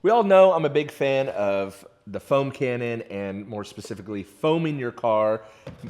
We all know I'm a big fan of the foam cannon and more specifically foaming your car,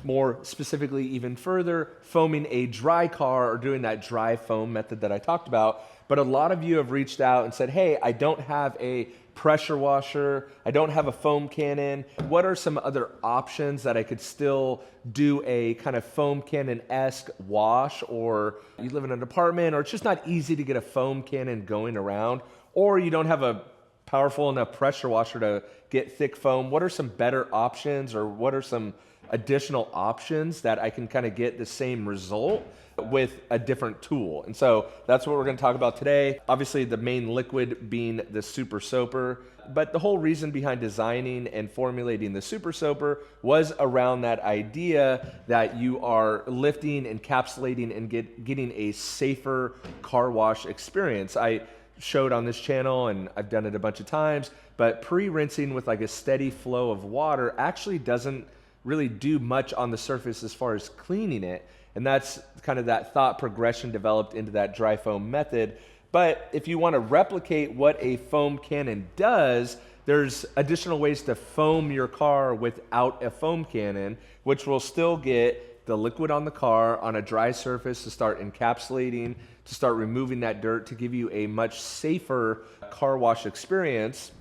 more specifically even further, foaming a dry car or doing that dry foam method that I talked about. But a lot of you have reached out and said, hey, I don't have a pressure washer, I don't have a foam cannon. What are some other options that I could still do a kind of foam cannon-esque wash, or you live in an apartment or it's just not easy to get a foam cannon going around, or you don't have a powerful enough pressure washer to get thick foam? What are some better options, or what are some additional options that I can kind of get the same result with a different tool? And so that's what we're going to talk about today. Obviously the main liquid being the Super Soaper, but the whole reason behind designing and formulating the Super Soaper was around that idea that you are lifting, encapsulating, and getting a safer car wash experience. I showed on this channel, and I've done it a bunch of times, but pre-rinsing with like a steady flow of water actually doesn't really do much on the surface as far as cleaning it. And that's kind of that thought progression developed into that dry foam method. But if you want to replicate what a foam cannon does, there's additional ways to foam your car without a foam cannon, which will still get the liquid on the car on a dry surface to start encapsulating, to start removing that dirt, to give you a much safer car wash experience.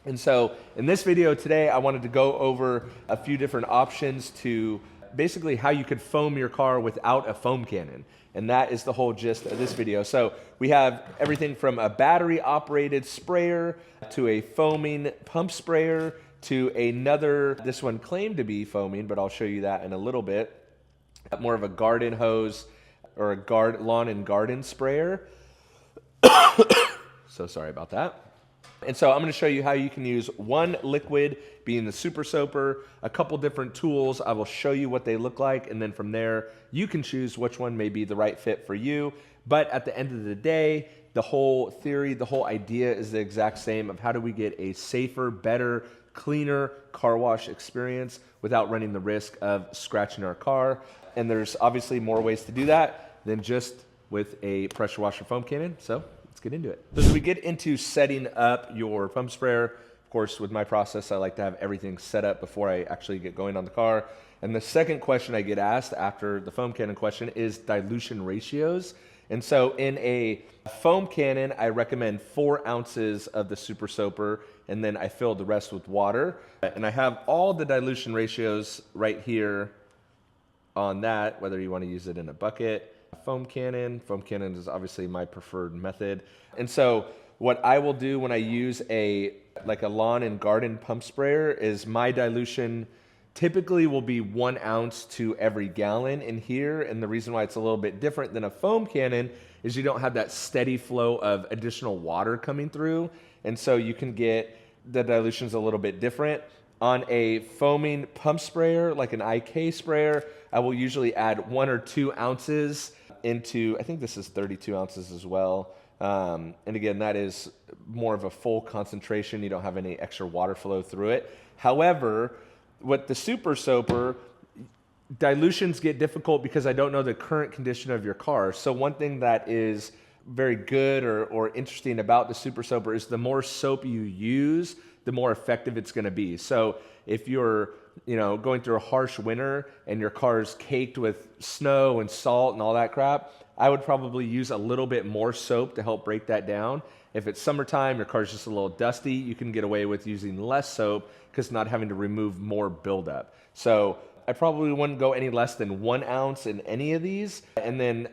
And so in this video today, I wanted to go over a few different options to basically how you could foam your car without a foam cannon. And that is the whole gist of this video. So we have everything from a battery operated sprayer to a foaming pump sprayer to another, this one claimed to be foaming, but I'll show you that in a little bit. More of a garden hose or a lawn and garden sprayer. So sorry about that. And so I'm going to show you how you can use one liquid, being the Super Soaper, a couple different tools. I will show you what they look like, and then from there, you can choose which one may be the right fit for you. But at the end of the day, the whole theory, the whole idea is the exact same of how do we get a safer, better, cleaner car wash experience without running the risk of scratching our car. And there's obviously more ways to do that than just with a pressure washer foam cannon. So let's get into it. So as we get into setting up your pump sprayer, of course, with my process, I like to have everything set up before I actually get going on the car. And the second question I get asked after the foam cannon question is dilution ratios. And so in a foam cannon, I recommend 4 ounces of the Super Soaper, and then I fill the rest with water. And I have all the dilution ratios right here on that, whether you want to use it in a bucket. Foam cannon is obviously my preferred method. And so what I will do when I use a lawn and garden pump sprayer is my dilution typically will be 1 ounce to every gallon in here. And the reason why it's a little bit different than a foam cannon is you don't have that steady flow of additional water coming through. And so you can get the dilutions a little bit different. On a foaming pump sprayer, like an IK sprayer, I will usually add 1 or 2 ounces into, I think this is 32 ounces as well. And again, that is more of a full concentration. You don't have any extra water flow through it. However, with the Super Soaper, dilutions get difficult because I don't know the current condition of your car. So one thing that is very good or interesting about the Super Soaper is the more soap you use, the more effective it's going to be. So if you're going through a harsh winter and your car's caked with snow and salt and all that crap, I would probably use a little bit more soap to help break that down. If it's summertime, your car's just a little dusty, you can get away with using less soap because not having to remove more buildup. So I probably wouldn't go any less than 1 ounce in any of these, and then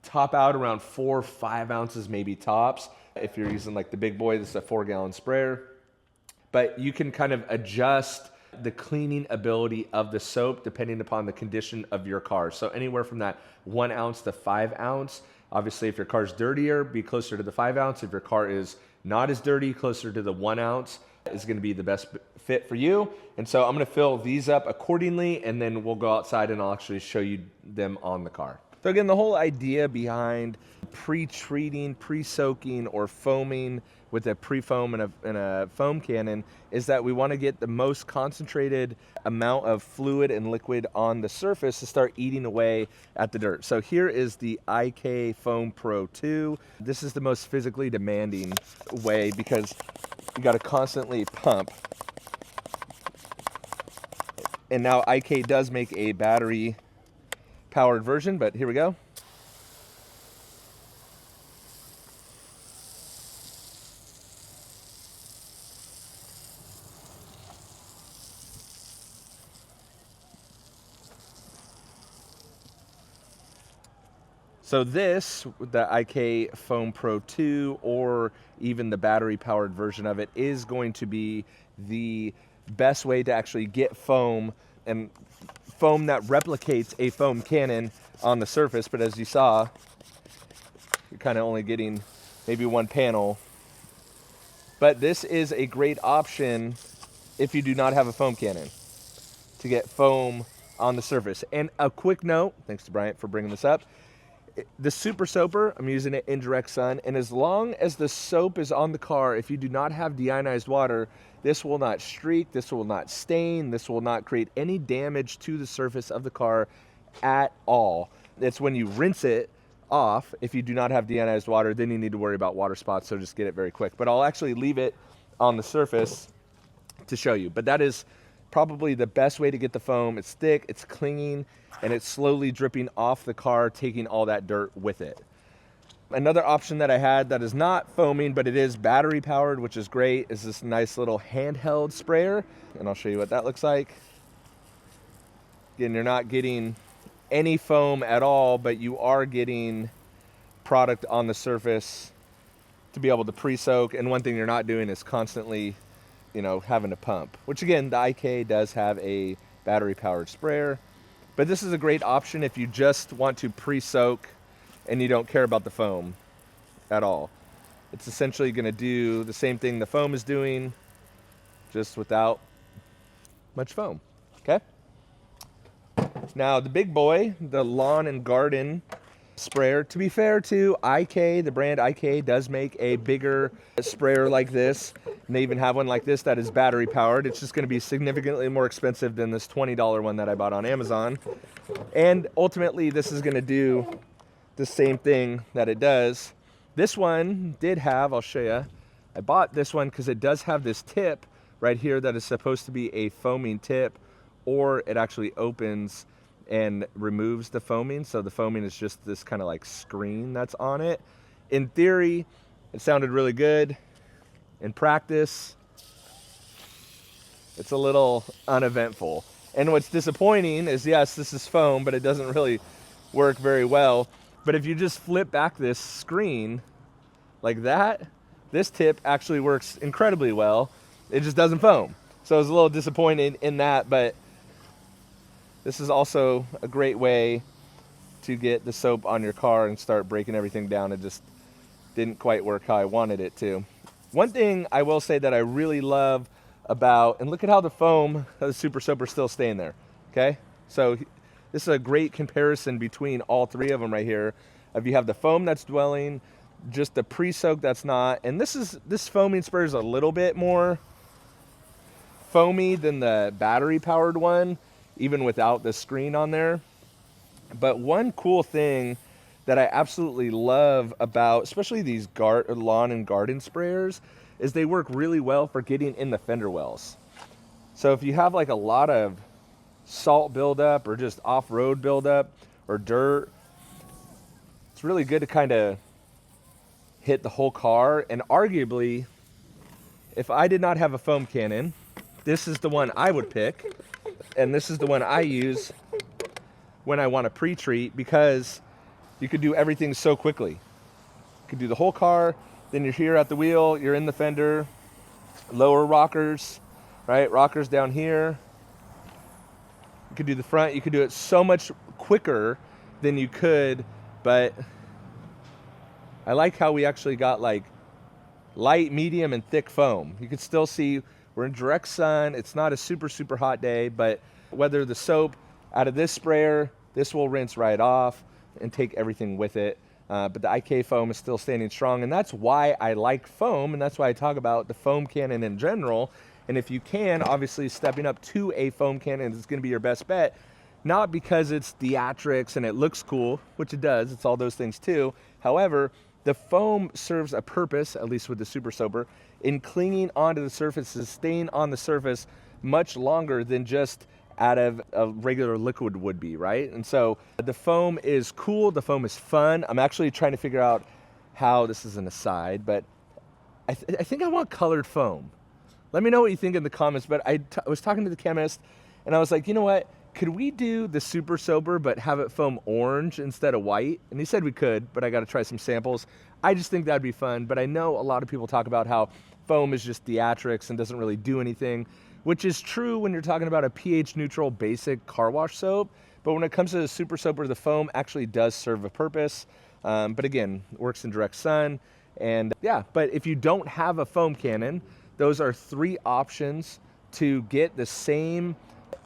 top out around 4 or 5 ounces maybe tops. If you're using like the big boy, this is a 4-gallon sprayer. But you can kind of adjust the cleaning ability of the soap depending upon the condition of your car. So anywhere from that 1 ounce to 5 ounce. Obviously, if your car's dirtier, be closer to the 5 ounce. If your car is not as dirty, closer to the 1 ounce is going to be the best fit for you. And so I'm going to fill these up accordingly, and then we'll go outside and I'll actually show you them on the car. So again, the whole idea behind pre-treating, pre-soaking, or foaming with a pre-foam and a foam cannon is that we want to get the most concentrated amount of fluid and liquid on the surface to start eating away at the dirt. So here is the IK Foam Pro 2. This is the most physically demanding way because you got to constantly pump. And now IK does make a battery powered version, but here we go. So this, the IK Foam Pro 2, or even the battery powered version of it, is going to be the best way to actually get foam, and foam that replicates a foam cannon on the surface. But as you saw, you're kind of only getting maybe one panel. But this is a great option if you do not have a foam cannon to get foam on the surface. And a quick note, thanks to Bryant for bringing this up, the Super Soaper, I'm using it in direct sun, and as long as the soap is on the car, if you do not have deionized water, this will not streak, this will not stain, this will not create any damage to the surface of the car at all. It's when you rinse it off, if you do not have deionized water, then you need to worry about water spots, so just get it very quick. But I'll actually leave it on the surface to show you. But that is probably the best way to get the foam. It's thick, it's clinging, and it's slowly dripping off the car, taking all that dirt with it. Another option that I had that is not foaming, but it is battery powered, which is great, is this nice little handheld sprayer. And I'll show you what that looks like. Again, you're not getting any foam at all, but you are getting product on the surface to be able to pre-soak. And one thing you're not doing is constantly, having to pump, which again, the IK does have a battery powered sprayer. But this is a great option if you just want to pre-soak and you don't care about the foam at all. It's essentially going to do the same thing the foam is doing, just without much foam, okay? Now the big boy, the lawn and garden sprayer. To be fair to IK, the brand IK does make a bigger sprayer like this. And they even have one like this that is battery powered. It's just going to be significantly more expensive than this $20 one that I bought on Amazon. And ultimately, this is going to do the same thing that it does. This one did have, I'll show you, I bought this one because it does have this tip right here that is supposed to be a foaming tip, or it actually opens and removes the foaming. So the foaming is just this kind of like screen that's on it. In theory, it sounded really good. In practice, it's a little uneventful. And what's disappointing is, yes, this is foam, but it doesn't really work very well. But if you just flip back this screen like that, this tip actually works incredibly well. It just doesn't foam. So I was a little disappointed in that, but this is also a great way to get the soap on your car and start breaking everything down. It just didn't quite work how I wanted it to. One thing I will say that I really love about, and look at how the foam of the Super Soaper is still staying there, okay? So this is a great comparison between all three of them right here. If you have the foam that's dwelling, just the pre-soak that's not, and this foaming sprayer is a little bit more foamy than the battery powered one, even without the screen on there. But one cool thing that I absolutely love about, especially these lawn and garden sprayers, is they work really well for getting in the fender wells. So if you have like a lot of salt buildup or just off-road buildup or dirt, it's really good to kind of hit the whole car. And arguably, if I did not have a foam cannon, this is the one I would pick. And this is the one I use when I want to pre-treat, because you could do everything so quickly. You could do the whole car, then you're here at the wheel, you're in the fender, lower rockers, right? Rockers down here. You could do the front, you could do it so much quicker than you could, but I like how we actually got like light, medium, and thick foam. You can still see we're in direct sun. It's not a super, super hot day, but whether the soap out of this sprayer, this will rinse right off and take everything with it. But the IK foam is still standing strong, and that's why I like foam, and that's why I talk about the foam cannon in general. And if you can, obviously stepping up to a foam cannon is going to be your best bet, not because it's theatrics and it looks cool, which it does, it's all those things too. However, the foam serves a purpose, at least with the Super Soaper, in clinging onto the surfaces, staying on the surface much longer than just out of a regular liquid would be, right? And so the foam is cool, the foam is fun. I'm actually trying to figure out how, this is an aside, but I think I want colored foam. Let me know what you think in the comments, but I was talking to the chemist and I was like, you know what? Could we do the Super Soaper but have it foam orange instead of white? And he said we could, but I got to try some samples. I just think that'd be fun, but I know a lot of people talk about how foam is just theatrics and doesn't really do anything, which is true when you're talking about a pH neutral basic car wash soap. But when it comes to the Super Soaper, the foam actually does serve a purpose. But again, it works in direct sun. And yeah, but if you don't have a foam cannon, those are 3 options to get the same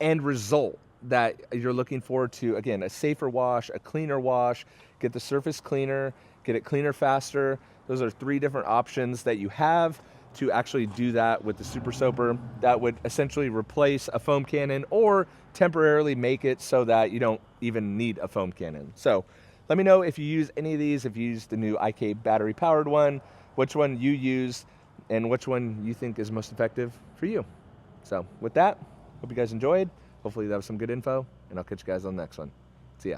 end result that you're looking for to, again, a safer wash, a cleaner wash, get the surface cleaner, get it cleaner faster. Those are 3 different options that you have to actually do that with the Super Soaper. That would essentially replace a foam cannon or temporarily make it so that you don't even need a foam cannon. So let me know if you use any of these, if you use the new IK battery powered one, which one you use and which one you think is most effective for you. So with that, hope you guys enjoyed. Hopefully that was some good info, and I'll catch you guys on the next one. See ya.